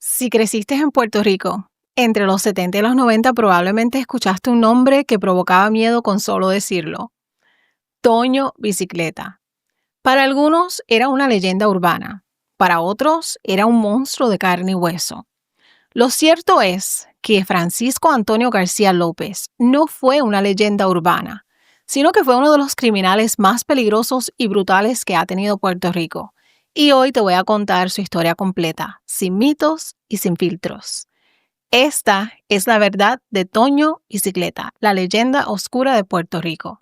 Si creciste en Puerto Rico, entre los 70 y los 90 probablemente escuchaste un nombre que provocaba miedo con solo decirlo. Toño Bicicleta. Para algunos era una leyenda urbana, para otros era un monstruo de carne y hueso. Lo cierto es que Francisco Antonio García López no fue una leyenda urbana, sino que fue uno de los criminales más peligrosos y brutales que ha tenido Puerto Rico. Y hoy te voy a contar su historia completa, sin mitos y sin filtros. Esta es la verdad de Toño Bicicleta, la leyenda oscura de Puerto Rico.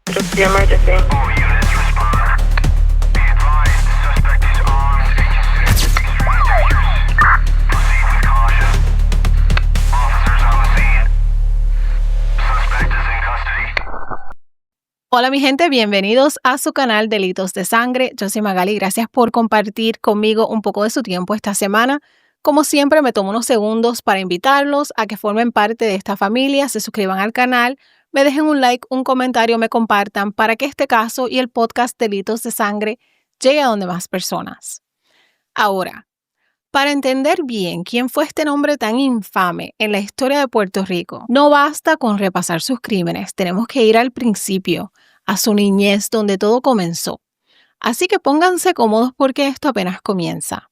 Hola mi gente, bienvenidos a su canal Delitos de Sangre. Yo soy Magali, gracias por compartir conmigo un poco de su tiempo esta semana. Como siempre, me tomo unos segundos para invitarlos a que formen parte de esta familia, se suscriban al canal, me dejen un like, un comentario, me compartan para que este caso y el podcast Delitos de Sangre llegue a donde más personas. Ahora, para entender bien quién fue este nombre tan infame en la historia de Puerto Rico, no basta con repasar sus crímenes, tenemos que ir al principio, a su niñez donde todo comenzó. Así que pónganse cómodos porque esto apenas comienza.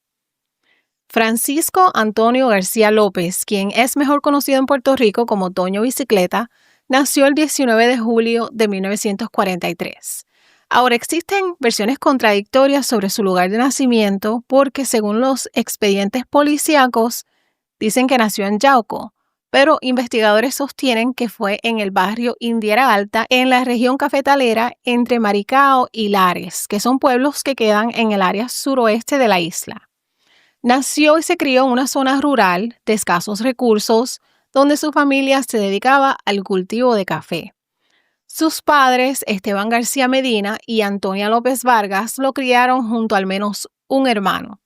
Francisco Antonio García López, quien es mejor conocido en Puerto Rico como Toño Bicicleta, nació el 19 de julio de 1943. Ahora, existen versiones contradictorias sobre su lugar de nacimiento porque, según los expedientes policíacos, dicen que nació en Yauco, pero investigadores sostienen que fue en el barrio Indiera Alta, en la región cafetalera entre Maricao y Lares, que son pueblos que quedan en el área suroeste de la isla. Nació y se crió en una zona rural de escasos recursos, donde su familia se dedicaba al cultivo de café. Sus padres, Esteban García Medina y Antonia López Vargas, lo criaron junto a al menos un hermano.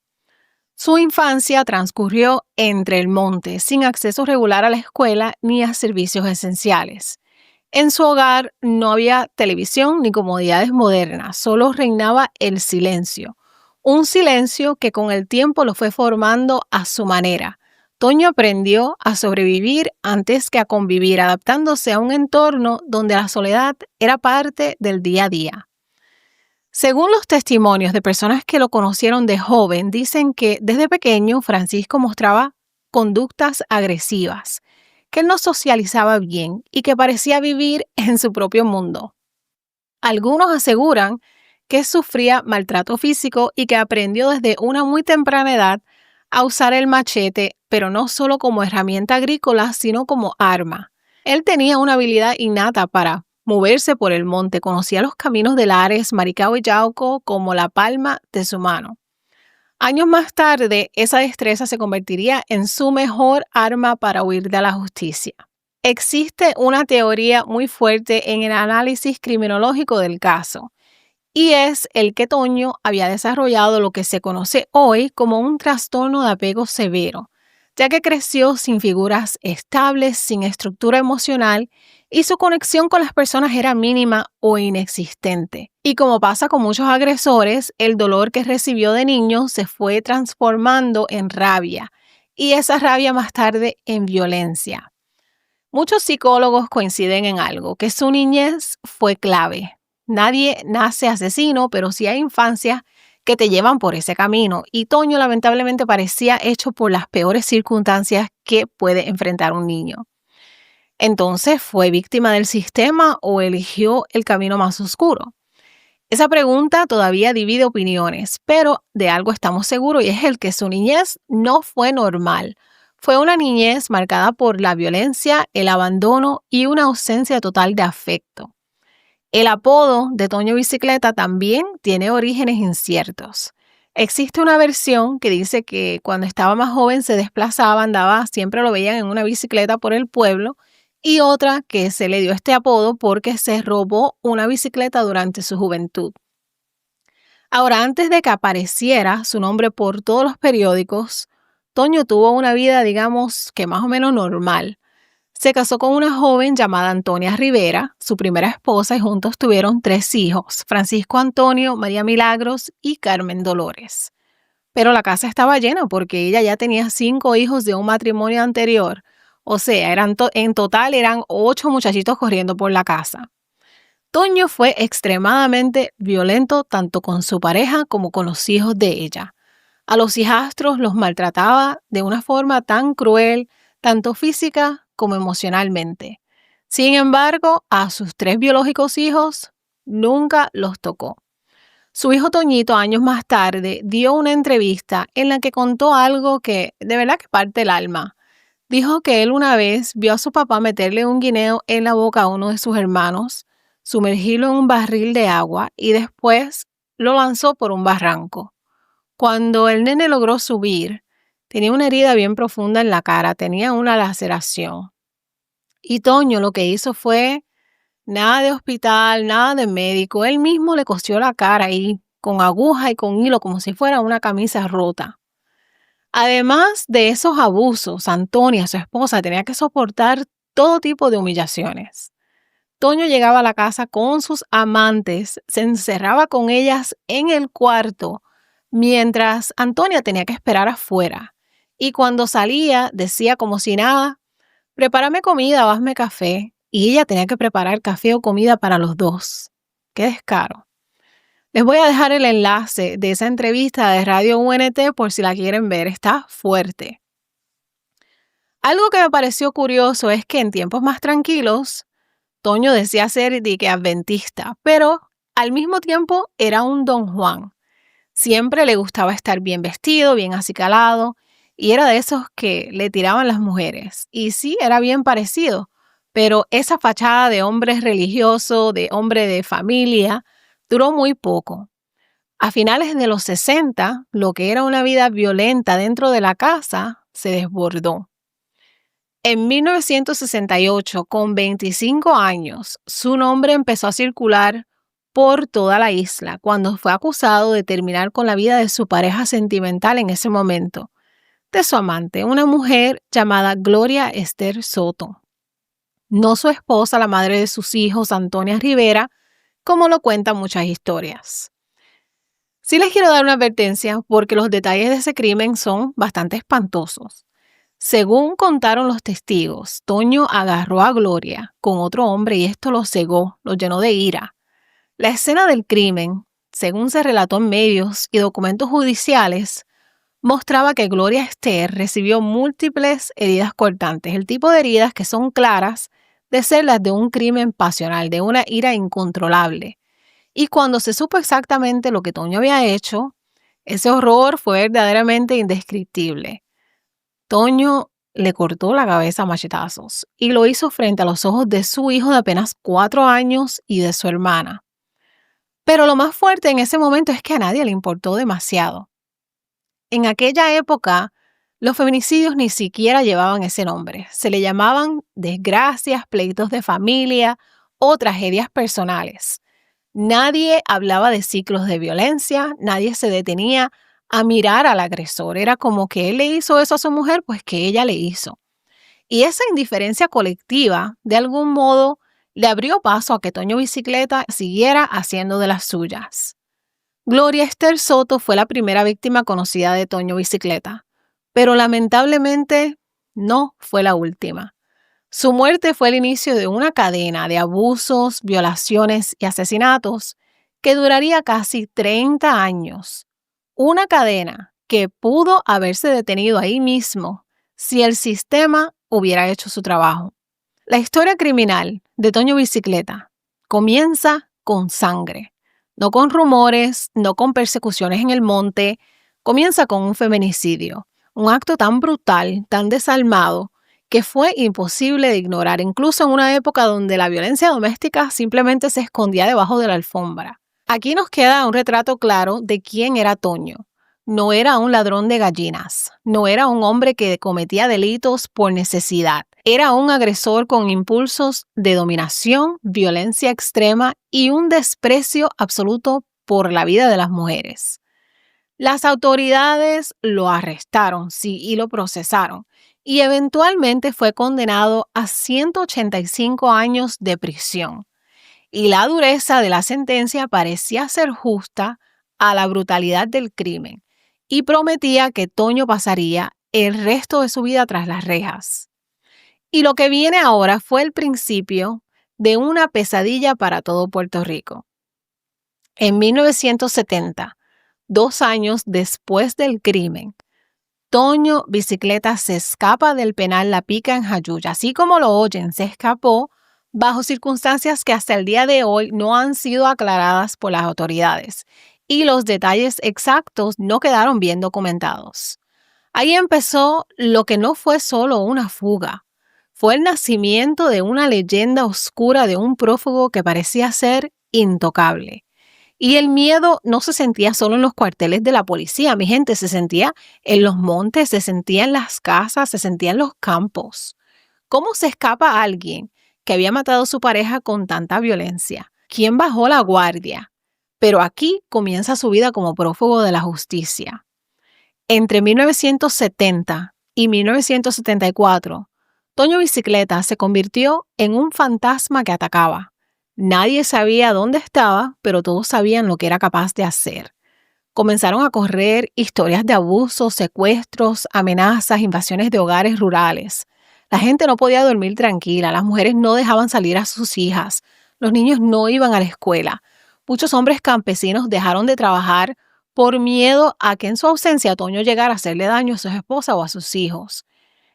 Su infancia transcurrió entre el monte, sin acceso regular a la escuela ni a servicios esenciales. En su hogar no había televisión ni comodidades modernas, solo reinaba el silencio. Un silencio que con el tiempo lo fue formando a su manera. Toño aprendió a sobrevivir antes que a convivir, adaptándose a un entorno donde la soledad era parte del día a día. Según los testimonios de personas que lo conocieron de joven, dicen que desde pequeño Francisco mostraba conductas agresivas, que él no socializaba bien y que parecía vivir en su propio mundo. Algunos aseguran que sufría maltrato físico y que aprendió desde una muy temprana edad a usar el machete, pero no solo como herramienta agrícola, sino como arma. Él tenía una habilidad innata para moverse por el monte, conocía los caminos de Lares, Maricao y Yauco como la palma de su mano. Años más tarde, esa destreza se convertiría en su mejor arma para huir de la justicia. Existe una teoría muy fuerte en el análisis criminológico del caso, y es el que Toño había desarrollado lo que se conoce hoy como un trastorno de apego severo, ya que creció sin figuras estables, sin estructura emocional y su conexión con las personas era mínima o inexistente. Y como pasa con muchos agresores, el dolor que recibió de niño se fue transformando en rabia y esa rabia más tarde en violencia. Muchos psicólogos coinciden en algo, que su niñez fue clave. Nadie nace asesino, pero sí hay infancias que te llevan por ese camino. Y Toño lamentablemente parecía hecho por las peores circunstancias que puede enfrentar un niño. Entonces, ¿fue víctima del sistema o eligió el camino más oscuro? Esa pregunta todavía divide opiniones, pero de algo estamos seguros y es el que su niñez no fue normal. Fue una niñez marcada por la violencia, el abandono y una ausencia total de afecto. El apodo de Toño Bicicleta también tiene orígenes inciertos. Existe una versión que dice que cuando estaba más joven se desplazaba, andaba, siempre lo veían en una bicicleta por el pueblo, y otra que se le dio este apodo porque se robó una bicicleta durante su juventud. Ahora, antes de que apareciera su nombre por todos los periódicos, Toño tuvo una vida, digamos, que más o menos normal. Se casó con una joven llamada Antonia Rivera, su primera esposa, y juntos tuvieron 3 hijos, Francisco Antonio, María Milagros y Carmen Dolores. Pero la casa estaba llena porque ella ya tenía 5 hijos de un matrimonio anterior. O sea, en total eran 8 muchachitos corriendo por la casa. Toño fue extremadamente violento tanto con su pareja como con los hijos de ella. A los hijastros los maltrataba de una forma tan cruel, tanto física como emocionalmente. Sin embargo, a sus 3 biológicos hijos nunca los tocó. Su hijo Toñito, años más tarde, dio una entrevista en la que contó algo que de verdad que parte el alma. Dijo que él una vez vio a su papá meterle un guineo en la boca a uno de sus hermanos, sumergirlo en un barril de agua y después lo lanzó por un barranco. Cuando el nene logró subir, tenía una herida bien profunda en la cara, tenía una laceración. Y Toño lo que hizo fue nada de hospital, nada de médico. Él mismo le cosió la cara ahí con aguja y con hilo como si fuera una camisa rota. Además de esos abusos, Antonia, su esposa, tenía que soportar todo tipo de humillaciones. Toño llegaba a la casa con sus amantes, se encerraba con ellas en el cuarto, mientras Antonia tenía que esperar afuera. Y cuando salía, decía como si nada, prepárame comida o hazme café. Y ella tenía que preparar café o comida para los dos. ¡Qué descaro! Les voy a dejar el enlace de esa entrevista de Radio UNT por si la quieren ver. Está fuerte. Algo que me pareció curioso es que en tiempos más tranquilos, Toño decía ser de que adventista, pero al mismo tiempo era un don Juan. Siempre le gustaba estar bien vestido, bien acicalado, y era de esos que le tiraban las mujeres. Y sí, era bien parecido, pero esa fachada de hombre religioso, de hombre de familia, duró muy poco. A finales de los 60, lo que era una vida violenta dentro de la casa se desbordó. En 1968, con 25 años, su nombre empezó a circular por toda la isla cuando fue acusado de terminar con la vida de su pareja sentimental en ese momento, de su amante, una mujer llamada Gloria Esther Soto. No su esposa, la madre de sus hijos, Antonia Rivera, como lo cuentan muchas historias. Sí les quiero dar una advertencia porque los detalles de ese crimen son bastante espantosos. Según contaron los testigos, Toño agarró a Gloria con otro hombre y esto lo cegó, lo llenó de ira. La escena del crimen, según se relató en medios y documentos judiciales, mostraba que Gloria Esther recibió múltiples heridas cortantes, el tipo de heridas que son claras de ser las de un crimen pasional, de una ira incontrolable. Y cuando se supo exactamente lo que Toño había hecho, ese horror fue verdaderamente indescriptible. Toño le cortó la cabeza a machetazos y lo hizo frente a los ojos de su hijo de apenas 4 años y de su hermana. Pero lo más fuerte en ese momento es que a nadie le importó demasiado. En aquella época, los feminicidios ni siquiera llevaban ese nombre. Se le llamaban desgracias, pleitos de familia o tragedias personales. Nadie hablaba de ciclos de violencia, nadie se detenía a mirar al agresor. Era como que él le hizo eso a su mujer, pues que ella le hizo. Y esa indiferencia colectiva, de algún modo, le abrió paso a que Toño Bicicleta siguiera haciendo de las suyas. Gloria Esther Soto fue la primera víctima conocida de Toño Bicicleta, pero lamentablemente no fue la última. Su muerte fue el inicio de una cadena de abusos, violaciones y asesinatos que duraría casi 30 años. Una cadena que pudo haberse detenido ahí mismo si el sistema hubiera hecho su trabajo. La historia criminal de Toño Bicicleta comienza con sangre, no con rumores, no con persecuciones en el monte, comienza con un feminicidio, un acto tan brutal, tan desalmado, que fue imposible de ignorar, incluso en una época donde la violencia doméstica simplemente se escondía debajo de la alfombra. Aquí nos queda un retrato claro de quién era Toño. No era un ladrón de gallinas, no era un hombre que cometía delitos por necesidad. Era un agresor con impulsos de dominación, violencia extrema y un desprecio absoluto por la vida de las mujeres. Las autoridades lo arrestaron, sí, y lo procesaron, y eventualmente fue condenado a 185 años de prisión. Y la dureza de la sentencia parecía ser justa a la brutalidad del crimen. y prometía que Toño pasaría el resto de su vida tras las rejas. Y lo que viene ahora fue el principio de una pesadilla para todo Puerto Rico. En 1970, 2 años después del crimen, Toño Bicicleta se escapa del penal La Pica en Jayuya. Así como lo oyen, se escapó bajo circunstancias que hasta el día de hoy no han sido aclaradas por las autoridades y los detalles exactos no quedaron bien documentados. Ahí empezó lo que no fue solo una fuga, fue el nacimiento de una leyenda oscura de un prófugo que parecía ser intocable. Y el miedo no se sentía solo en los cuarteles de la policía, mi gente, se sentía en los montes, se sentía en las casas, se sentía en los campos. ¿Cómo se escapa alguien que había matado a su pareja con tanta violencia? ¿Quién bajó la guardia? Pero aquí comienza su vida como prófugo de la justicia. Entre 1970 y 1974, Toño Bicicleta se convirtió en un fantasma que atacaba. Nadie sabía dónde estaba, pero todos sabían lo que era capaz de hacer. Comenzaron a correr historias de abusos, secuestros, amenazas, invasiones de hogares rurales. La gente no podía dormir tranquila, las mujeres no dejaban salir a sus hijas, los niños no iban a la escuela. Muchos hombres campesinos dejaron de trabajar por miedo a que en su ausencia Toño llegara a hacerle daño a su esposa o a sus hijos.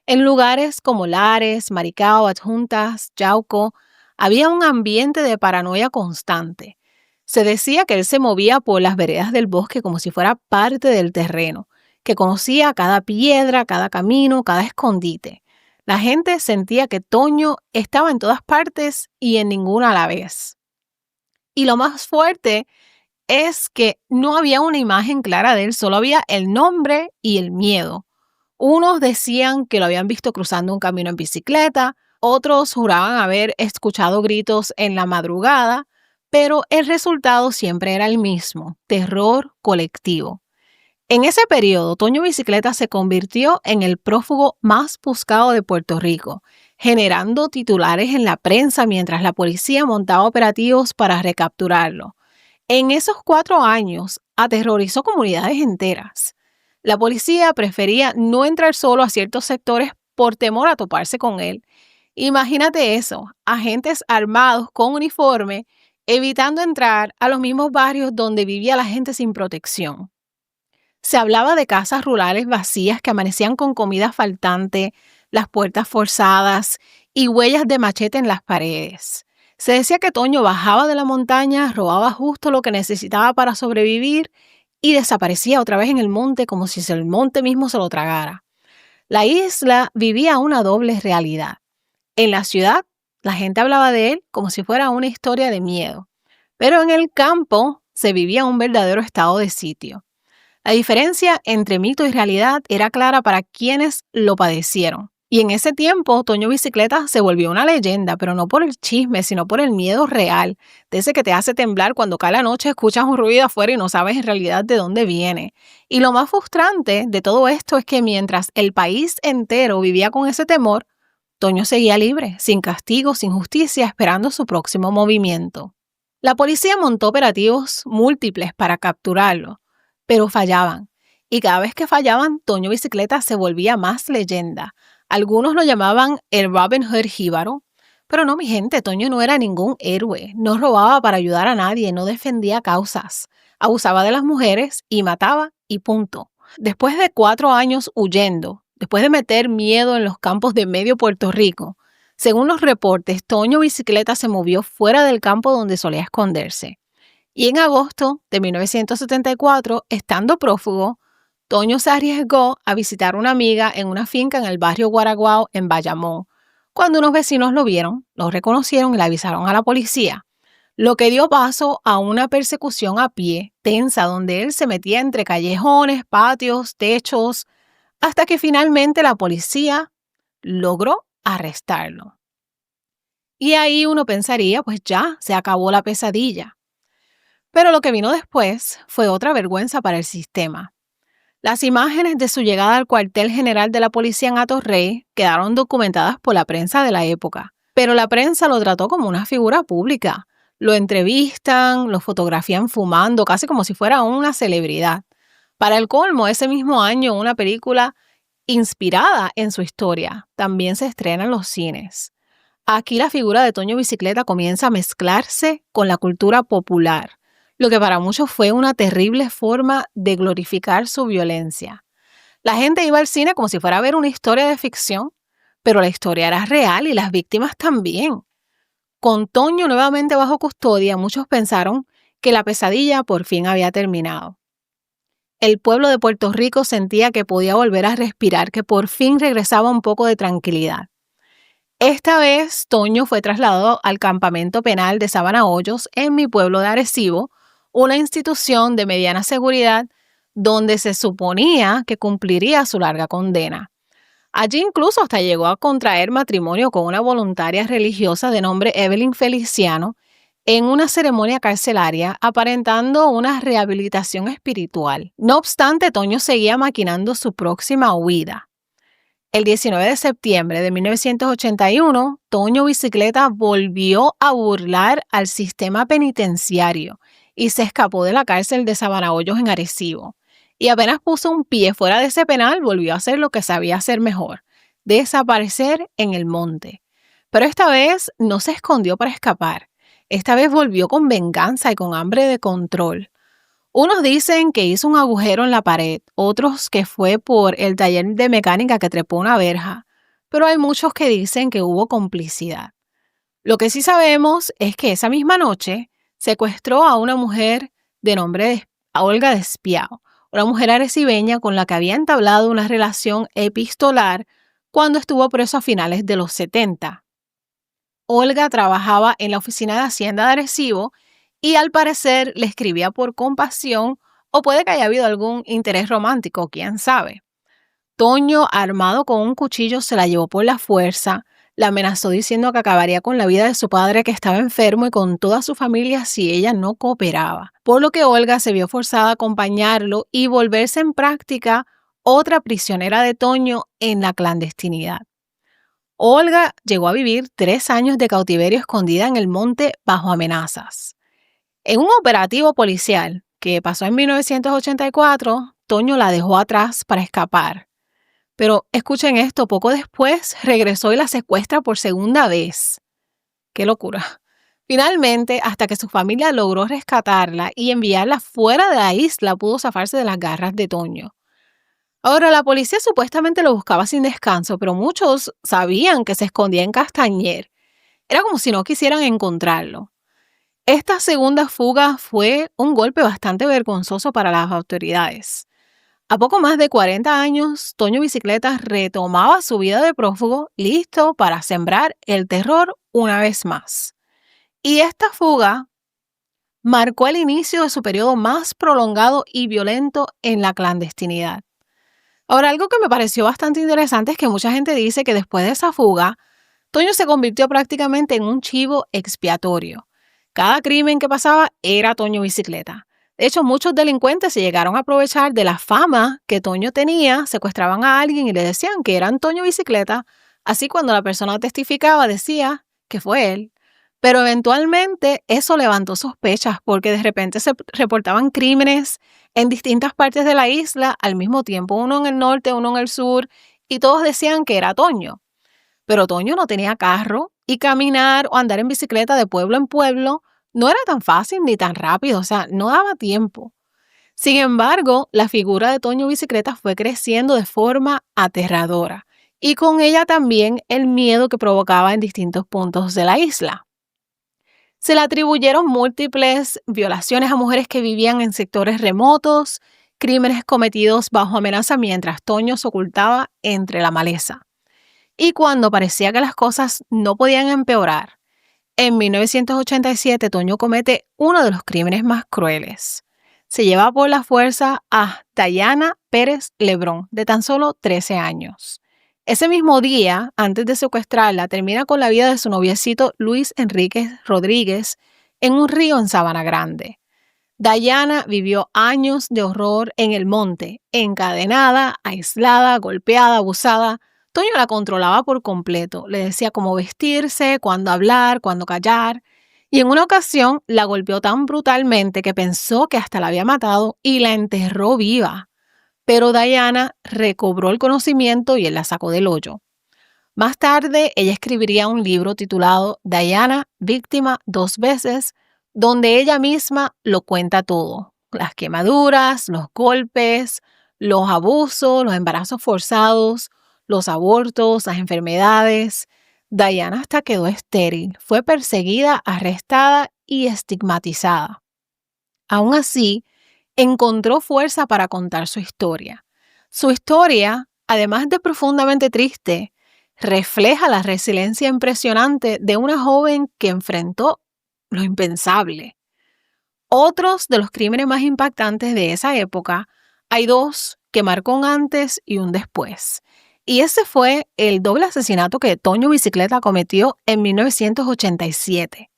En lugares como Lares, Maricao, Adjuntas, Yauco, había un ambiente de paranoia constante. Se decía que él se movía por las veredas del bosque como si fuera parte del terreno, que conocía cada piedra, cada camino, cada escondite. La gente sentía que Toño estaba en todas partes y en ninguna a la vez. Y lo más fuerte es que no había una imagen clara de él, solo había el nombre y el miedo. Unos decían que lo habían visto cruzando un camino en bicicleta, otros juraban haber escuchado gritos en la madrugada, pero el resultado siempre era el mismo: terror colectivo. En ese periodo, Toño Bicicleta se convirtió en el prófugo más buscado de Puerto Rico, generando titulares en la prensa mientras la policía montaba operativos para recapturarlo. En esos 4 años, aterrorizó comunidades enteras. La policía prefería no entrar solo a ciertos sectores por temor a toparse con él. Imagínate eso, agentes armados con uniforme evitando entrar a los mismos barrios donde vivía la gente sin protección. Se hablaba de casas rurales vacías que amanecían con comida faltante, las puertas forzadas y huellas de machete en las paredes. Se decía que Toño bajaba de la montaña, robaba justo lo que necesitaba para sobrevivir y desaparecía otra vez en el monte como si el monte mismo se lo tragara. La isla vivía una doble realidad. En la ciudad, la gente hablaba de él como si fuera una historia de miedo, pero en el campo se vivía un verdadero estado de sitio. La diferencia entre mito y realidad era clara para quienes lo padecieron. Y en ese tiempo, Toño Bicicleta se volvió una leyenda, pero no por el chisme, sino por el miedo real, de ese que te hace temblar cuando cae la noche, escuchas un ruido afuera y no sabes en realidad de dónde viene. Y lo más frustrante de todo esto es que mientras el país entero vivía con ese temor, Toño seguía libre, sin castigo, sin justicia, esperando su próximo movimiento. La policía montó operativos múltiples para capturarlo, pero fallaban. Y cada vez que fallaban, Toño Bicicleta se volvía más leyenda. Algunos lo llamaban el Robin Hood jíbaro, pero no, mi gente, Toño no era ningún héroe, no robaba para ayudar a nadie, no defendía causas, abusaba de las mujeres y mataba y punto. Después de 4 años huyendo, después de meter miedo en los campos de medio Puerto Rico, según los reportes, Toño Bicicleta se movió fuera del campo donde solía esconderse. Y en agosto de 1974, estando prófugo, Toño se arriesgó a visitar a una amiga en una finca en el barrio Guaraguao, en Bayamón. Cuando unos vecinos lo vieron, lo reconocieron y le avisaron a la policía, lo que dio paso a una persecución a pie tensa donde él se metía entre callejones, patios, techos, hasta que finalmente la policía logró arrestarlo. Y ahí uno pensaría, pues ya, se acabó la pesadilla. Pero lo que vino después fue otra vergüenza para el sistema. Las imágenes de su llegada al cuartel general de la policía en Atorrey quedaron documentadas por la prensa de la época, pero la prensa lo trató como una figura pública. Lo entrevistan, lo fotografían fumando, casi como si fuera una celebridad. Para el colmo, ese mismo año una película inspirada en su historia también se estrena en los cines. Aquí la figura de Toño Bicicleta comienza a mezclarse con la cultura popular, lo que para muchos fue una terrible forma de glorificar su violencia. La gente iba al cine como si fuera a ver una historia de ficción, pero la historia era real y las víctimas también. Con Toño nuevamente bajo custodia, muchos pensaron que la pesadilla por fin había terminado. El pueblo de Puerto Rico sentía que podía volver a respirar, que por fin regresaba un poco de tranquilidad. Esta vez, Toño fue trasladado al campamento penal de Sabana Hoyos en mi pueblo de Arecibo, una institución de mediana seguridad donde se suponía que cumpliría su larga condena. Allí incluso hasta llegó a contraer matrimonio con una voluntaria religiosa de nombre Evelyn Feliciano en una ceremonia carcelaria aparentando una rehabilitación espiritual. No obstante, Toño seguía maquinando su próxima huida. El 19 de septiembre de 1981, Toño Bicicleta volvió a burlar al sistema penitenciario y se escapó de la cárcel de Sabana Hoyos en Arecibo. Y apenas puso un pie fuera de ese penal, volvió a hacer lo que sabía hacer mejor: desaparecer en el monte. Pero esta vez no se escondió para escapar. Esta vez volvió con venganza y con hambre de control. Unos dicen que hizo un agujero en la pared, otros que fue por el taller de mecánica que trepó una verja, pero hay muchos que dicen que hubo complicidad. Lo que sí sabemos es que esa misma noche secuestró a una mujer de nombre Olga Despiao, una mujer arecibeña con la que había entablado una relación epistolar cuando estuvo preso a finales de los 70. Olga trabajaba en la oficina de Hacienda de Arecibo y al parecer le escribía por compasión o puede que haya habido algún interés romántico, quién sabe. Toño, armado con un cuchillo, se la llevó por la fuerza, la amenazó diciendo que acabaría con la vida de su padre que estaba enfermo y con toda su familia si ella no cooperaba, por lo que Olga se vio forzada a acompañarlo y volverse en práctica otra prisionera de Toño en la clandestinidad. Olga llegó a vivir 3 años de cautiverio escondida en el monte bajo amenazas. En un operativo policial que pasó en 1984, Toño la dejó atrás para escapar. Pero escuchen esto, poco después regresó y la secuestra por segunda vez. ¡Qué locura! Finalmente, hasta que su familia logró rescatarla y enviarla fuera de la isla, pudo zafarse de las garras de Toño. Ahora, la policía supuestamente lo buscaba sin descanso, pero muchos sabían que se escondía en Castañer. Era como si no quisieran encontrarlo. Esta segunda fuga fue un golpe bastante vergonzoso para las autoridades. A poco más de 40 años, Toño Bicicleta retomaba su vida de prófugo, listo para sembrar el terror una vez más. Y esta fuga marcó el inicio de su periodo más prolongado y violento en la clandestinidad. Ahora, algo que me pareció bastante interesante es que mucha gente dice que después de esa fuga, Toño se convirtió prácticamente en un chivo expiatorio. Cada crimen que pasaba era Toño Bicicleta. De hecho, muchos delincuentes se llegaron a aprovechar de la fama que Toño tenía, secuestraban a alguien y le decían que era Toño Bicicleta, así cuando la persona testificaba decía que fue él. Pero eventualmente eso levantó sospechas porque de repente se reportaban crímenes en distintas partes de la isla al mismo tiempo, uno en el norte, uno en el sur, y todos decían que era Toño. Pero Toño no tenía carro y caminar o andar en bicicleta de pueblo en pueblo no era tan fácil ni tan rápido, o sea, no daba tiempo. Sin embargo, la figura de Toño Bicicleta fue creciendo de forma aterradora y con ella también el miedo que provocaba en distintos puntos de la isla. Se le atribuyeron múltiples violaciones a mujeres que vivían en sectores remotos, crímenes cometidos bajo amenaza mientras Toño se ocultaba entre la maleza. Y cuando parecía que las cosas no podían empeorar, en 1987 Toño comete uno de los crímenes más crueles. Se lleva por la fuerza a Dayana Pérez Lebrón, de tan solo 13 años. Ese mismo día, antes de secuestrarla, termina con la vida de su noviecito Luis Enríquez Rodríguez en un río en Sabana Grande. Dayana vivió años de horror en el monte, encadenada, aislada, golpeada, abusada. Toño la controlaba por completo, le decía cómo vestirse, cuándo hablar, cuándo callar, y en una ocasión la golpeó tan brutalmente que pensó que hasta la había matado y la enterró viva. pero Diana recobró el conocimiento y él la sacó del hoyo. Más tarde, ella escribiría un libro titulado Diana, víctima 2 veces, donde ella misma lo cuenta todo. Las quemaduras, los golpes, los abusos, los embarazos forzados, los abortos, las enfermedades. Diana hasta quedó estéril, fue perseguida, arrestada y estigmatizada. Aún así, encontró fuerza para contar su historia. Su historia, además de profundamente triste, refleja la resiliencia impresionante de una joven que enfrentó lo impensable. Otros de los crímenes más impactantes de esa época, hay 2 que marcó un antes y un después. Y ese fue el doble asesinato que Toño Bicicleta cometió en 1987.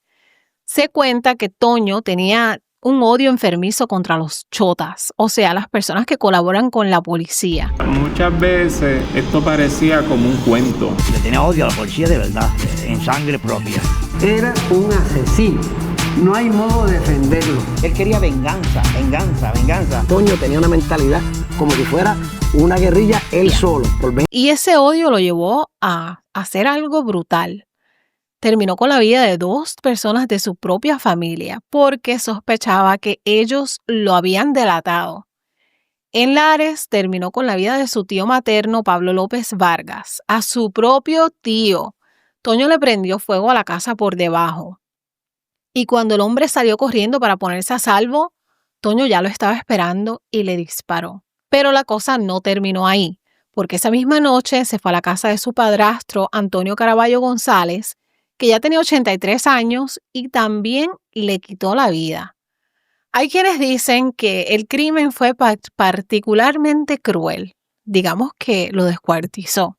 Se cuenta que Toño tenía un odio enfermizo contra los chotas, o sea, las personas que colaboran con la policía. Muchas veces esto parecía como un cuento. Le tenía odio a la policía de verdad, en sangre propia. Era un asesino. No hay modo de defenderlo. Él quería venganza, venganza, venganza. Toño tenía una mentalidad como si fuera una guerrilla él solo. Y ese odio lo llevó a hacer algo brutal. Terminó con la vida de 2 personas de su propia familia porque sospechaba que ellos lo habían delatado. En Lares terminó con la vida de su tío materno Pablo López Vargas, a su propio tío. Toño le prendió fuego a la casa por debajo. Y cuando el hombre salió corriendo para ponerse a salvo, Toño ya lo estaba esperando y le disparó. Pero la cosa no terminó ahí, porque esa misma noche se fue a la casa de su padrastro, Antonio Caraballo González, que ya tenía 83 años y también le quitó la vida. Hay quienes dicen que el crimen fue particularmente cruel, digamos que lo descuartizó.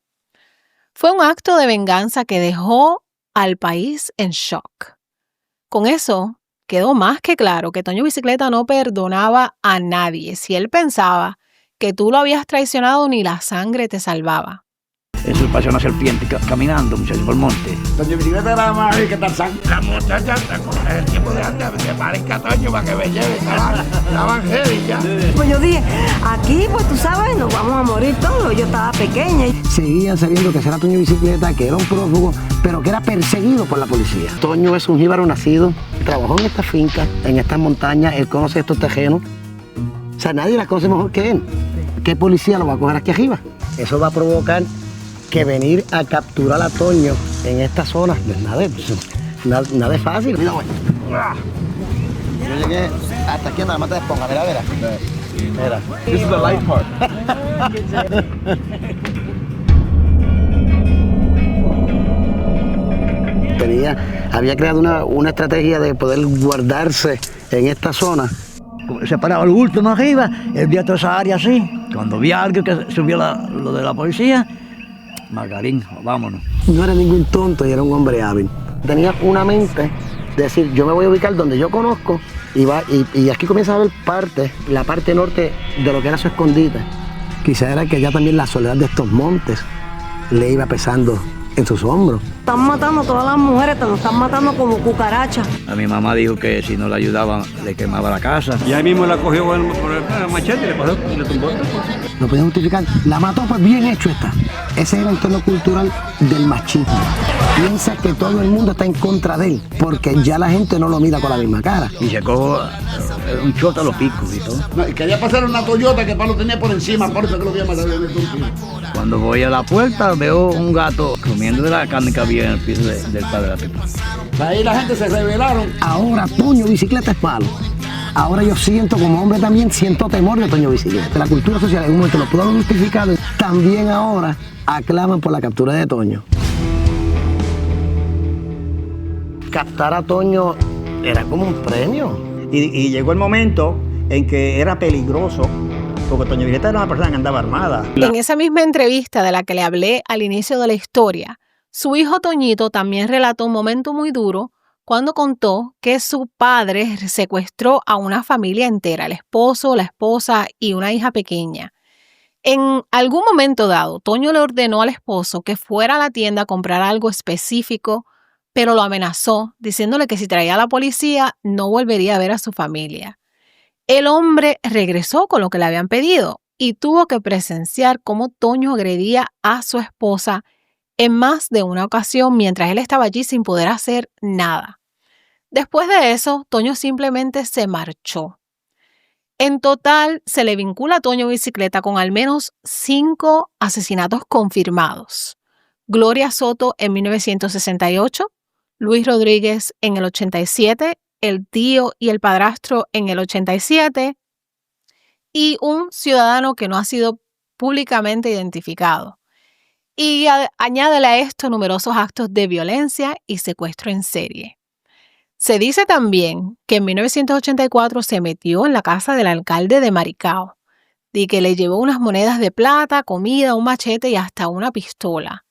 Fue un acto de venganza que dejó al país en shock. Con eso quedó más que claro que Toño Bicicleta no perdonaba a nadie. Si él pensaba que tú lo habías traicionado, ni la sangre te salvaba. Eso pasó una serpiente caminando, muchachos, por el monte. Doña Bicicleta era más rica que Tarzán. La muchacha con el tiempo de antes se parezca a Toño para que me lleve. Estaban heavy ya. Pues yo dije, aquí pues tú sabes, nos vamos a morir todos. Yo estaba pequeña. Seguían sabiendo que era Toño Bicicleta, que era un prófugo, pero que era perseguido por la policía. Toño es un jíbaro nacido, trabajó en esta finca, en estas montañas, él conoce estos terrenos. O sea, nadie las conoce mejor que él. ¿Qué policía lo va a coger aquí arriba? Eso va a provocar que venir a capturar a Toño en esta zona, pues nada es fácil. Mira, güey. Yo llegué hasta aquí, nada más te desponga, mira. Mira. This is the light part. Había creado una estrategia de poder guardarse en esta zona. Se paraba el último arriba, él vio toda esa área así. Cuando vi a alguien que subió lo de la policía, Margarín, vámonos. No era ningún tonto y era un hombre hábil. Tenía una mente de decir, yo me voy a ubicar donde yo conozco y aquí comienza a ver la parte norte de lo que era su escondite. Quizá era que ya también la soledad de estos montes le iba pesando en sus hombros. Están matando a todas las mujeres, te nos están matando como cucarachas. A mi mamá dijo que si no la ayudaban, le quemaba la casa. Y ahí mismo la cogió por el machete y le pasó y le tumbó. Lo podían justificar. La mató, pues bien hecho está. Ese es el entorno cultural del machismo. Piensa que todo el mundo está en contra de él, porque ya la gente no lo mira con la misma cara. Y sacó un chota a los picos y todo. No, y quería pasar una Toyota que Pablo tenía por encima, por eso que lo había matado en el último. Cuando voy a la puerta veo un gato comiendo de la carne que había en el piso del padrastro. Ahí la gente se rebelaron. Ahora Toño Bicicleta es malo. Ahora yo siento, como hombre también, siento temor de Toño Bicicleta. La cultura social en un momento lo pudo haber justificado. También ahora aclaman por la captura de Toño. Captar a Toño era como un premio. Y llegó el momento en que era peligroso, porque Toño Bicicleta era una persona que andaba armada. En esa misma entrevista de la que le hablé al inicio de la historia, su hijo Toñito también relató un momento muy duro cuando contó que su padre secuestró a una familia entera, el esposo, la esposa y una hija pequeña. En algún momento dado, Toño le ordenó al esposo que fuera a la tienda a comprar algo específico, pero lo amenazó, diciéndole que si traía a la policía no volvería a ver a su familia. El hombre regresó con lo que le habían pedido, y tuvo que presenciar cómo Toño agredía a su esposa en más de una ocasión mientras él estaba allí sin poder hacer nada. Después de eso, Toño simplemente se marchó. En total, se le vincula a Toño Bicicleta con al menos 5 asesinatos confirmados. Gloria Soto en 1968, Luis Rodríguez en el 87, el tío y el padrastro en el 87 y un ciudadano que no ha sido públicamente identificado. Y añádele a esto numerosos actos de violencia y secuestro en serie. Se dice también que en 1984 se metió en la casa del alcalde de Maricao y que le llevó unas monedas de plata, comida, un machete y hasta una pistola.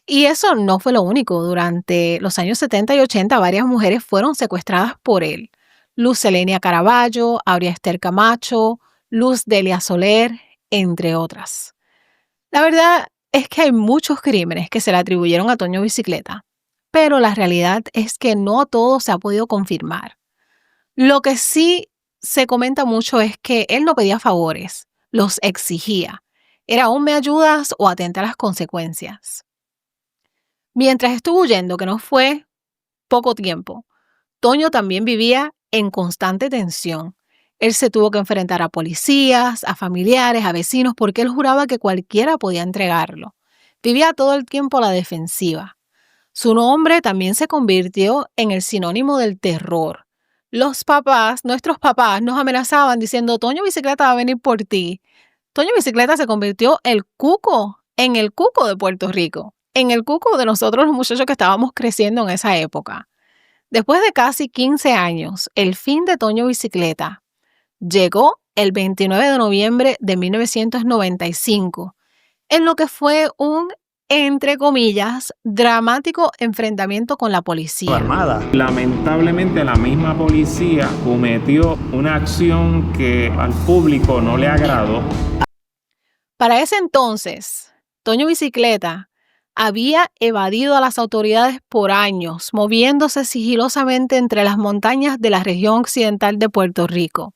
Y eso no fue lo único. Durante los años 70 y 80 varias mujeres fueron secuestradas por él. Luz Selenia Caraballo, Aurea Esther Camacho, Luz Delia Soler, entre otras. La verdad es que hay muchos crímenes que se le atribuyeron a Toño Bicicleta, pero la realidad es que no todo se ha podido confirmar. Lo que sí se comenta mucho es que él no pedía favores, los exigía. Era un me ayudas o atenta a las consecuencias. Mientras estuvo huyendo, que no fue poco tiempo, Toño también vivía en constante tensión. Él se tuvo que enfrentar a policías, a familiares, a vecinos, porque él juraba que cualquiera podía entregarlo. Vivía todo el tiempo a la defensiva. Su nombre también se convirtió en el sinónimo del terror. Nuestros papás, nos amenazaban diciendo, Toño Bicicleta va a venir por ti. Toño Bicicleta se convirtió en el cuco de Puerto Rico, en el cuco de nosotros los muchachos que estábamos creciendo en esa época. Después de casi 15 años, el fin de Toño Bicicleta llegó el 29 de noviembre de 1995, en lo que fue un, entre comillas, dramático enfrentamiento con la policía. Armada. Lamentablemente la misma policía cometió una acción que al público no le agradó. Para ese entonces, Toño Bicicleta había evadido a las autoridades por años, moviéndose sigilosamente entre las montañas de la región occidental de Puerto Rico.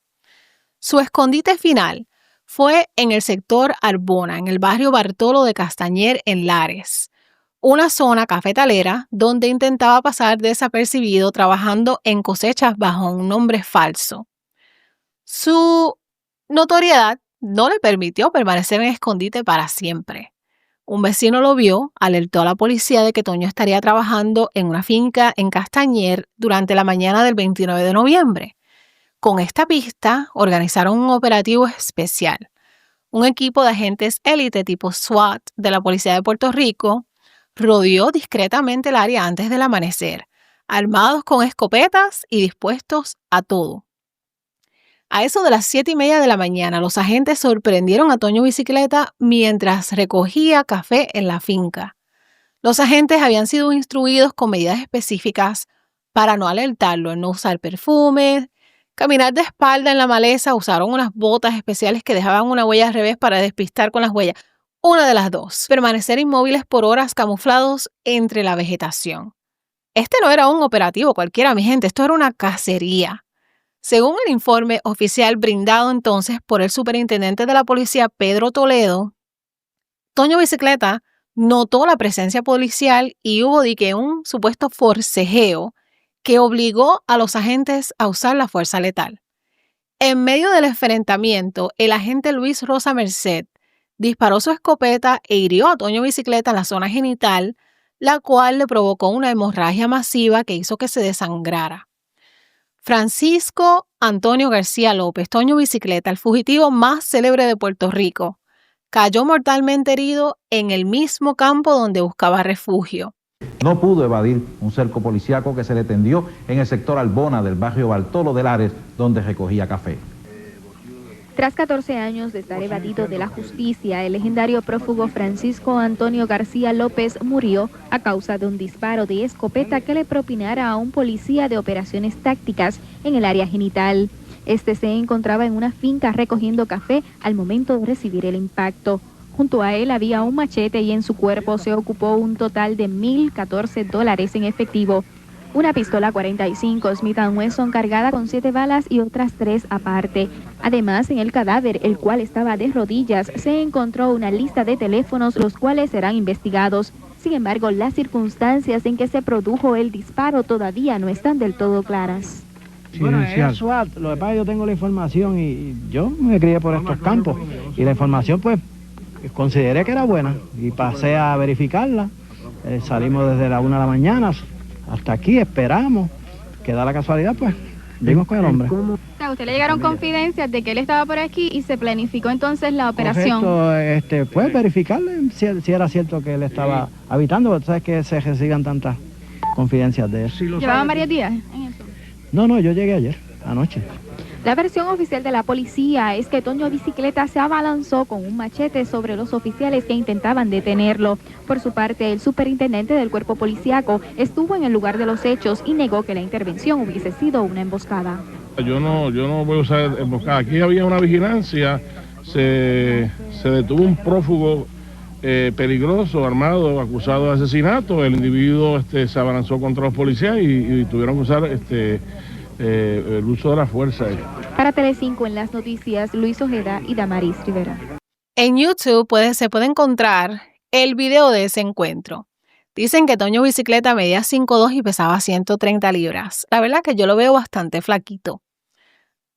Su escondite final fue en el sector Arbona, en el barrio Bartolo de Castañer, en Lares, una zona cafetalera donde intentaba pasar desapercibido trabajando en cosechas bajo un nombre falso. Su notoriedad no le permitió permanecer en escondite para siempre. Un vecino lo vio, alertó a la policía de que Toño estaría trabajando en una finca en Castañer durante la mañana del 29 de noviembre. Con esta pista, organizaron un operativo especial. Un equipo de agentes élite tipo SWAT de la Policía de Puerto Rico rodeó discretamente el área antes del amanecer, armados con escopetas y dispuestos a todo. A eso de las 7:30 de la mañana, los agentes sorprendieron a Toño Bicicleta mientras recogía café en la finca. Los agentes habían sido instruidos con medidas específicas para no alertarlo, en no usar perfume, caminar de espalda en la maleza. Usaron unas botas especiales que dejaban una huella al revés para despistar con las huellas. Una de las dos. Permanecer inmóviles por horas camuflados entre la vegetación. Este no era un operativo cualquiera, mi gente. Esto era una cacería. Según el informe oficial brindado entonces por el superintendente de la policía, Pedro Toledo, Toño Bicicleta notó la presencia policial y hubo un supuesto forcejeo que obligó a los agentes a usar la fuerza letal. En medio del enfrentamiento, el agente Luis Rosa Merced disparó su escopeta e hirió a Toño Bicicleta en la zona genital, la cual le provocó una hemorragia masiva que hizo que se desangrara. Francisco Antonio García López, Toño Bicicleta, el fugitivo más célebre de Puerto Rico, cayó mortalmente herido en el mismo campo donde buscaba refugio. No pudo evadir un cerco policíaco que se le tendió en el sector Arbona del barrio Bartolo de Lares, donde recogía café. Tras 14 años de estar evadido de la justicia, el legendario prófugo Francisco Antonio García López murió a causa de un disparo de escopeta que le propinara a un policía de operaciones tácticas en el área genital. Este se encontraba en una finca recogiendo café al momento de recibir el impacto. Junto a él había un machete y en su cuerpo se ocupó un total de $1,014 en efectivo. una pistola 45 Smith & Wesson cargada con 7 balas y otras 3 aparte. Además, en el cadáver, el cual estaba de rodillas, se encontró una lista de teléfonos, los cuales serán investigados. Sin embargo, las circunstancias en que se produjo el disparo todavía no están del todo claras. Bueno, es SWAT. Lo que pasa es que yo tengo la información y yo me crié por estos campos. Y la información, pues, consideré que era buena y pasé a verificarla. Salimos desde la 1 de la mañana hasta aquí, esperamos. Que da la casualidad, pues, vimos con el hombre. A usted le llegaron confidencias de que él estaba por aquí y se planificó entonces la operación. Correcto, pues verificarle si era cierto que él estaba habitando, porque tú sabes que se reciban tantas confidencias de él. ¿Llevaban varios días en eso? No, yo llegué ayer, anoche. La versión oficial de la policía es que Toño Bicicleta se abalanzó con un machete sobre los oficiales que intentaban detenerlo. Por su parte, el superintendente del cuerpo policíaco estuvo en el lugar de los hechos y negó que la intervención hubiese sido una emboscada. Yo no voy a usar emboscada. Aquí había una vigilancia, se detuvo un prófugo peligroso, armado, acusado de asesinato. El individuo se abalanzó contra los policías y tuvieron que usar el uso de la fuerza. Para Telecinco en las noticias, Luis Ojeda y Damaris Rivera. En YouTube se puede encontrar el video de ese encuentro. Dicen que Toño Bicicleta medía 5'2" y pesaba 130 libras. La verdad que yo lo veo bastante flaquito.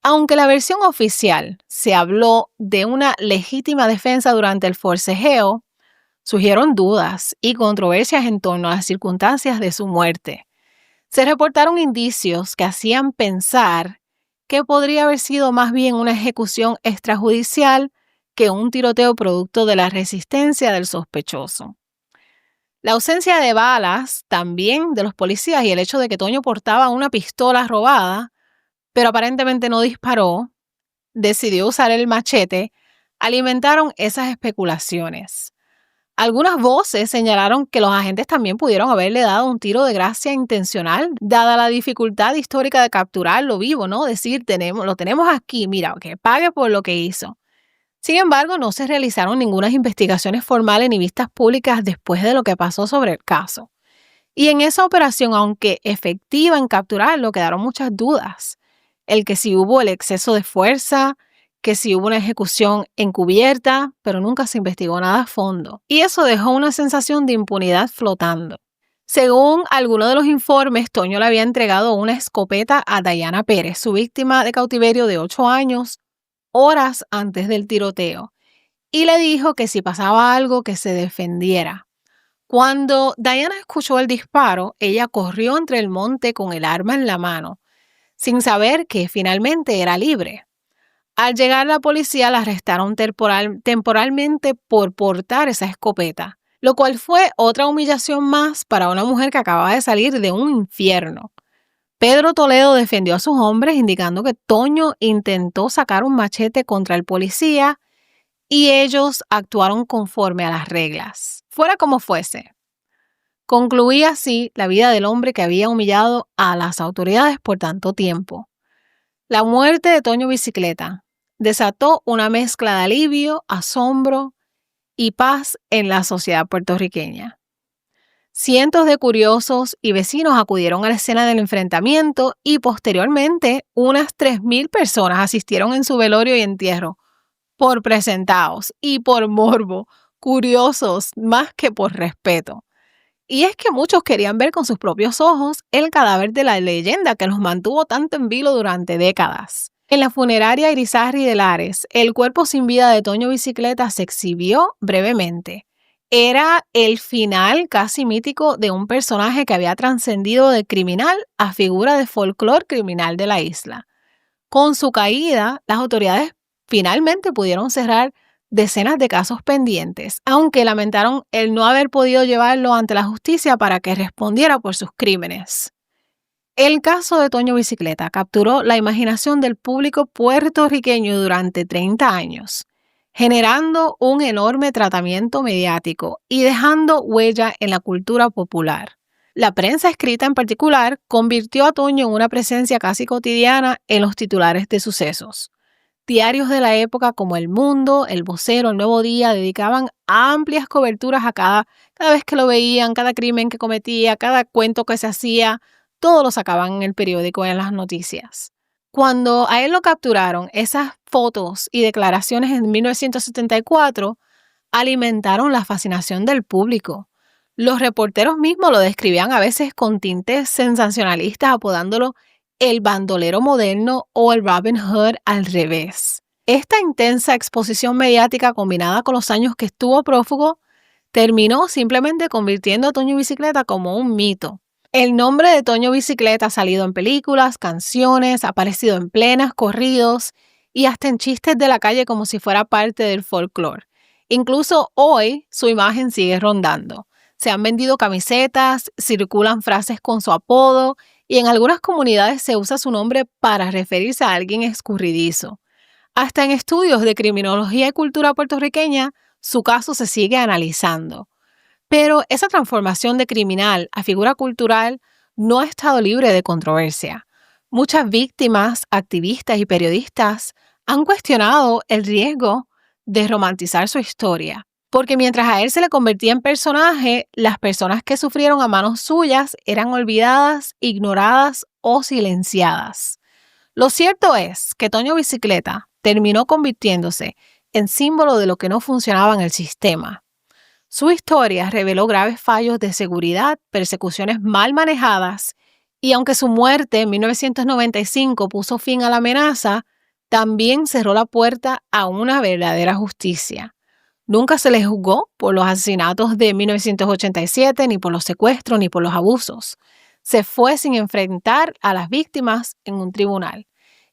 Aunque la versión oficial se habló de una legítima defensa durante el forcejeo, surgieron dudas y controversias en torno a las circunstancias de su muerte. Se reportaron indicios que hacían pensar que podría haber sido más bien una ejecución extrajudicial que un tiroteo producto de la resistencia del sospechoso. La ausencia de balas también de los policías y el hecho de que Toño portaba una pistola robada, pero aparentemente no disparó, decidió usar el machete, alimentaron esas especulaciones. Algunas voces señalaron que los agentes también pudieron haberle dado un tiro de gracia intencional, dada la dificultad histórica de capturarlo vivo, ¿no? Decir, lo tenemos aquí, mira, que pague por lo que hizo. Sin embargo, no se realizaron ninguna investigaciones formales ni vistas públicas después de lo que pasó sobre el caso. Y en esa operación, aunque efectiva en capturarlo, quedaron muchas dudas. El que si hubo el exceso de fuerza, que si hubo una ejecución encubierta, pero nunca se investigó nada a fondo. Y eso dejó una sensación de impunidad flotando. Según algunos de los informes, Toño le había entregado una escopeta a Dayana Pérez, su víctima de cautiverio de 8 años, horas antes del tiroteo, y le dijo que si pasaba algo que se defendiera. Cuando Dayana escuchó el disparo, ella corrió entre el monte con el arma en la mano, sin saber que finalmente era libre. Al llegar la policía la arrestaron temporalmente por portar esa escopeta, lo cual fue otra humillación más para una mujer que acababa de salir de un infierno. Pedro Toledo defendió a sus hombres indicando que Toño intentó sacar un machete contra el policía y ellos actuaron conforme a las reglas, fuera como fuese. Concluía así la vida del hombre que había humillado a las autoridades por tanto tiempo. La muerte de Toño Bicicleta desató una mezcla de alivio, asombro y paz en la sociedad puertorriqueña. Cientos de curiosos y vecinos acudieron a la escena del enfrentamiento y posteriormente unas 3,000 personas asistieron en su velorio y entierro, por presentados y por morbo, curiosos más que por respeto. Y es que muchos querían ver con sus propios ojos el cadáver de la leyenda que los mantuvo tanto en vilo durante décadas. En la funeraria Irizarry de Lares, el cuerpo sin vida de Toño Bicicleta se exhibió brevemente. Era el final casi mítico de un personaje que había trascendido de criminal a figura de folclore criminal de la isla. Con su caída, las autoridades finalmente pudieron cerrar decenas de casos pendientes, aunque lamentaron el no haber podido llevarlo ante la justicia para que respondiera por sus crímenes. El caso de Toño Bicicleta capturó la imaginación del público puertorriqueño durante 30 años, generando un enorme tratamiento mediático y dejando huella en la cultura popular. La prensa escrita en particular convirtió a Toño en una presencia casi cotidiana en los titulares de sucesos. Diarios de la época como El Mundo, El Vocero, El Nuevo Día dedicaban amplias coberturas a cada vez que lo veían, cada crimen que cometía, cada cuento que se hacía. todo lo sacaban en el periódico, en las noticias. Cuando a él lo capturaron, esas fotos y declaraciones en 1974 alimentaron la fascinación del público. Los reporteros mismos lo describían a veces con tintes sensacionalistas, apodándolo el bandolero moderno o el Robin Hood al revés. Esta intensa exposición mediática combinada con los años que estuvo prófugo terminó simplemente convirtiendo a Toño Bicicleta como un mito. El nombre de Toño Bicicleta ha salido en películas, canciones, ha aparecido en plenas, corridos y hasta en chistes de la calle como si fuera parte del folclore. Incluso hoy su imagen sigue rondando. Se han vendido camisetas, circulan frases con su apodo y en algunas comunidades se usa su nombre para referirse a alguien escurridizo. Hasta en estudios de criminología y cultura puertorriqueña, su caso se sigue analizando. Pero esa transformación de criminal a figura cultural no ha estado libre de controversia. Muchas víctimas, activistas y periodistas han cuestionado el riesgo de romantizar su historia. Porque mientras a él se le convertía en personaje, las personas que sufrieron a manos suyas eran olvidadas, ignoradas o silenciadas. Lo cierto es que Toño Bicicleta terminó convirtiéndose en símbolo de lo que no funcionaba en el sistema. Su historia reveló graves fallos de seguridad, persecuciones mal manejadas y aunque su muerte en 1995 puso fin a la amenaza, también cerró la puerta a una verdadera justicia. Nunca se le juzgó por los asesinatos de 1987, ni por los secuestros, ni por los abusos. Se fue sin enfrentar a las víctimas en un tribunal.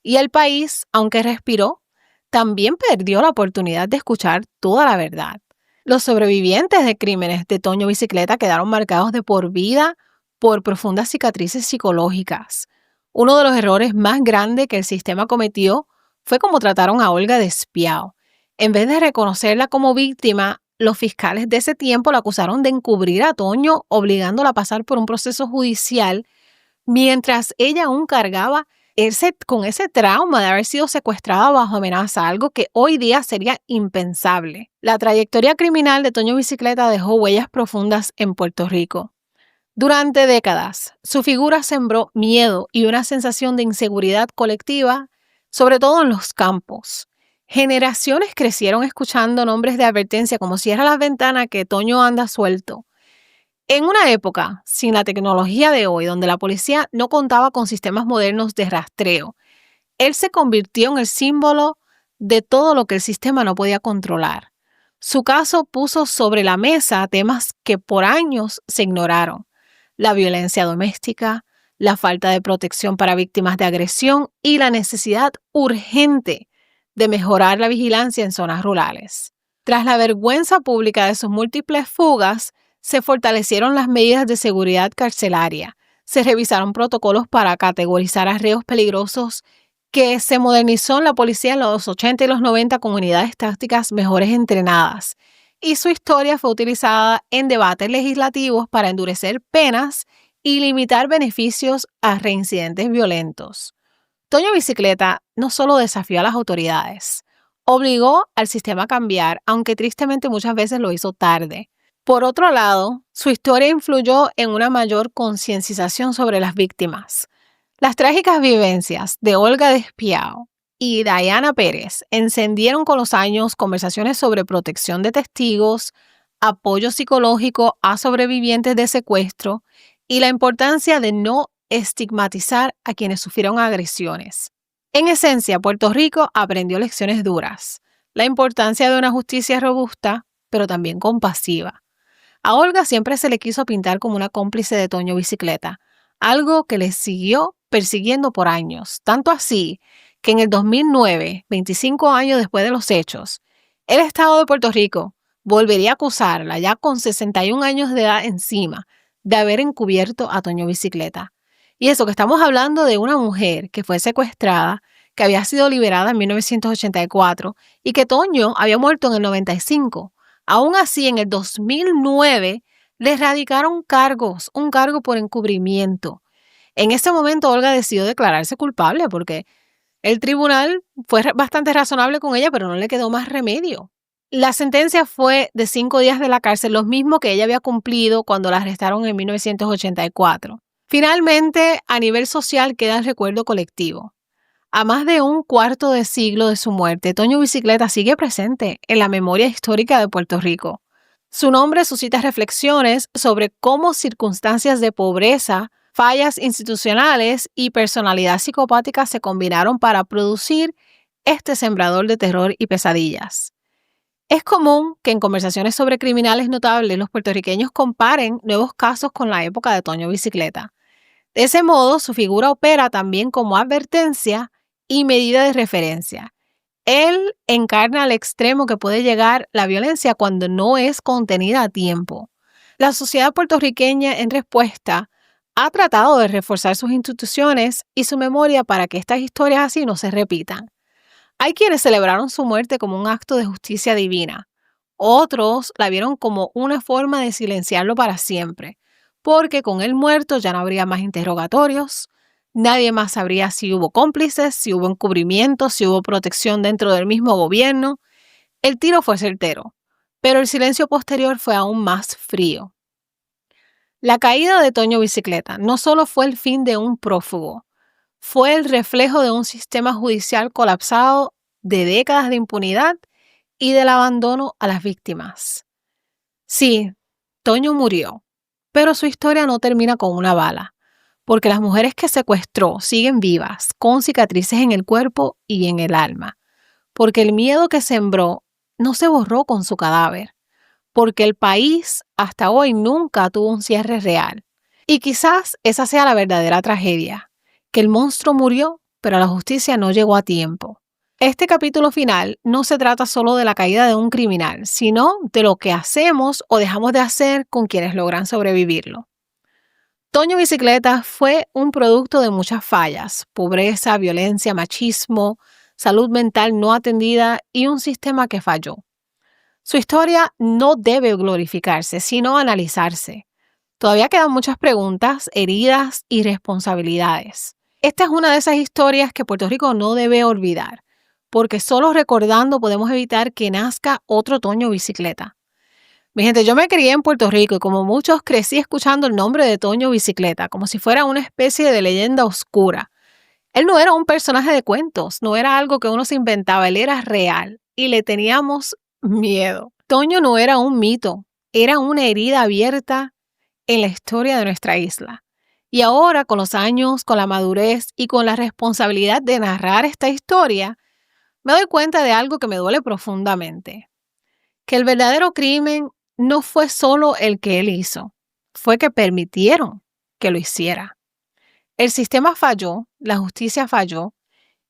Y el país, aunque respiró, también perdió la oportunidad de escuchar toda la verdad. Los sobrevivientes de crímenes de Toño Bicicleta quedaron marcados de por vida por profundas cicatrices psicológicas. Uno de los errores más grandes que el sistema cometió fue cómo trataron a Olga Despiao. En vez de reconocerla como víctima, los fiscales de ese tiempo la acusaron de encubrir a Toño, obligándola a pasar por un proceso judicial, mientras ella aún cargaba con ese trauma de haber sido secuestrada bajo amenaza, algo que hoy día sería impensable. La trayectoria criminal de Toño Bicicleta dejó huellas profundas en Puerto Rico. Durante décadas, su figura sembró miedo y una sensación de inseguridad colectiva, sobre todo en los campos. Generaciones crecieron escuchando nombres de advertencia como cierra la ventana que Toño anda suelto. En una época sin la tecnología de hoy, donde la policía no contaba con sistemas modernos de rastreo, él se convirtió en el símbolo de todo lo que el sistema no podía controlar. Su caso puso sobre la mesa temas que por años se ignoraron: la violencia doméstica, la falta de protección para víctimas de agresión y la necesidad urgente de mejorar la vigilancia en zonas rurales. Tras la vergüenza pública de sus múltiples fugas, se fortalecieron las medidas de seguridad carcelaria, se revisaron protocolos para categorizar a reos peligrosos, que se modernizó en la policía en los 80 y los 90 con unidades tácticas mejores entrenadas, y su historia fue utilizada en debates legislativos para endurecer penas y limitar beneficios a reincidentes violentos. Toño Bicicleta no solo desafió a las autoridades, obligó al sistema a cambiar, aunque tristemente muchas veces lo hizo tarde. Por otro lado, su historia influyó en una mayor concienciación sobre las víctimas. Las trágicas vivencias de Olga Despiao y Diana Pérez encendieron con los años conversaciones sobre protección de testigos, apoyo psicológico a sobrevivientes de secuestro y la importancia de no estigmatizar a quienes sufrieron agresiones. En esencia, Puerto Rico aprendió lecciones duras, la importancia de una justicia robusta, pero también compasiva. A Olga siempre se le quiso pintar como una cómplice de Toño Bicicleta, algo que le siguió persiguiendo por años, tanto así que en el 2009, 25 años después de los hechos, el Estado de Puerto Rico volvería a acusarla, ya con 61 años de edad encima, de haber encubierto a Toño Bicicleta. Y eso que estamos hablando de una mujer que fue secuestrada, que había sido liberada en 1984 y que Toño había muerto en el 95. Aún así, en el 2009 le radicaron cargos, un cargo por encubrimiento. En ese momento Olga decidió declararse culpable porque el tribunal fue bastante razonable con ella, pero no le quedó más remedio. La sentencia fue de 5 días de la cárcel, los mismos que ella había cumplido cuando la arrestaron en 1984. Finalmente, a nivel social queda el recuerdo colectivo. A más de un cuarto de siglo de su muerte, Toño Bicicleta sigue presente en la memoria histórica de Puerto Rico. Su nombre suscita reflexiones sobre cómo circunstancias de pobreza, fallas institucionales y personalidad psicopática se combinaron para producir este sembrador de terror y pesadillas. Es común que en conversaciones sobre criminales notables los puertorriqueños comparen nuevos casos con la época de Toño Bicicleta. De ese modo, su figura opera también como advertencia y medida de referencia. Él encarna al extremo que puede llegar la violencia cuando no es contenida a tiempo. La sociedad puertorriqueña, en respuesta, ha tratado de reforzar sus instituciones y su memoria para que estas historias así no se repitan. Hay quienes celebraron su muerte como un acto de justicia divina. Otros la vieron como una forma de silenciarlo para siempre, porque con él muerto ya no habría más interrogatorios, nadie más sabría si hubo cómplices, si hubo encubrimiento, si hubo protección dentro del mismo gobierno. El tiro fue certero, pero el silencio posterior fue aún más frío. La caída de Toño Bicicleta no solo fue el fin de un prófugo, fue el reflejo de un sistema judicial colapsado de décadas de impunidad y del abandono a las víctimas. Sí, Toño murió, pero su historia no termina con una bala, porque las mujeres que secuestró siguen vivas, con cicatrices en el cuerpo y en el alma, porque el miedo que sembró no se borró con su cadáver, porque el país hasta hoy nunca tuvo un cierre real. Y quizás esa sea la verdadera tragedia, que el monstruo murió, pero la justicia no llegó a tiempo. Este capítulo final no se trata solo de la caída de un criminal, sino de lo que hacemos o dejamos de hacer con quienes logran sobrevivirlo. Toño Bicicleta fue un producto de muchas fallas: pobreza, violencia, machismo, salud mental no atendida y un sistema que falló. Su historia no debe glorificarse, sino analizarse. Todavía quedan muchas preguntas, heridas y responsabilidades. Esta es una de esas historias que Puerto Rico no debe olvidar, porque solo recordando podemos evitar que nazca otro Toño Bicicleta. Mi gente, yo me crié en Puerto Rico y como muchos crecí escuchando el nombre de Toño Bicicleta, como si fuera una especie de leyenda oscura. Él no era un personaje de cuentos, no era algo que uno se inventaba, él era real y le teníamos miedo. Toño no era un mito, era una herida abierta en la historia de nuestra isla. Y ahora, con los años, con la madurez y con la responsabilidad de narrar esta historia, me doy cuenta de algo que me duele profundamente. Que el verdadero crimen no fue solo el que él hizo, fue que permitieron que lo hiciera. El sistema falló, la justicia falló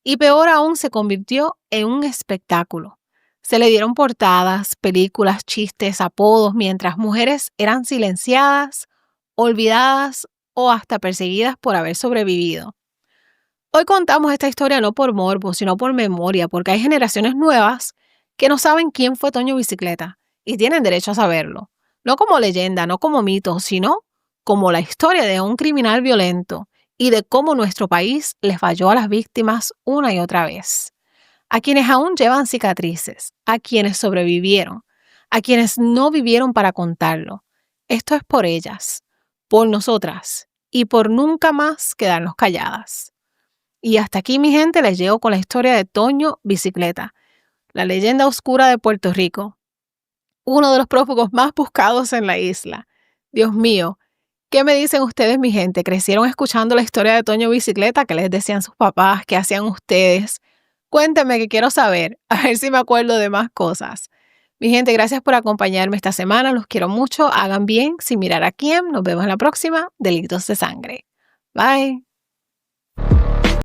y peor aún se convirtió en un espectáculo. Se le dieron portadas, películas, chistes, apodos, mientras mujeres eran silenciadas, olvidadas o hasta perseguidas por haber sobrevivido. Hoy contamos esta historia no por morbo, sino por memoria, porque hay generaciones nuevas que no saben quién fue Toño Bicicleta y tienen derecho a saberlo. No como leyenda, no como mito, sino como la historia de un criminal violento y de cómo nuestro país le falló a las víctimas una y otra vez. A quienes aún llevan cicatrices, a quienes sobrevivieron, a quienes no vivieron para contarlo. Esto es por ellas, por nosotras y por nunca más quedarnos calladas. Y hasta aquí, mi gente, les llego con la historia de Toño Bicicleta, la leyenda oscura de Puerto Rico, uno de los prófugos más buscados en la isla. Dios mío, ¿qué me dicen ustedes, mi gente? ¿Crecieron escuchando la historia de Toño Bicicleta? ¿Qué les decían sus papás? ¿Qué hacían ustedes? Cuéntenme, que quiero saber, a ver si me acuerdo de más cosas. Mi gente, gracias por acompañarme esta semana, los quiero mucho, hagan bien sin mirar a quién. Nos vemos en la próxima, Delitos de Sangre. Bye.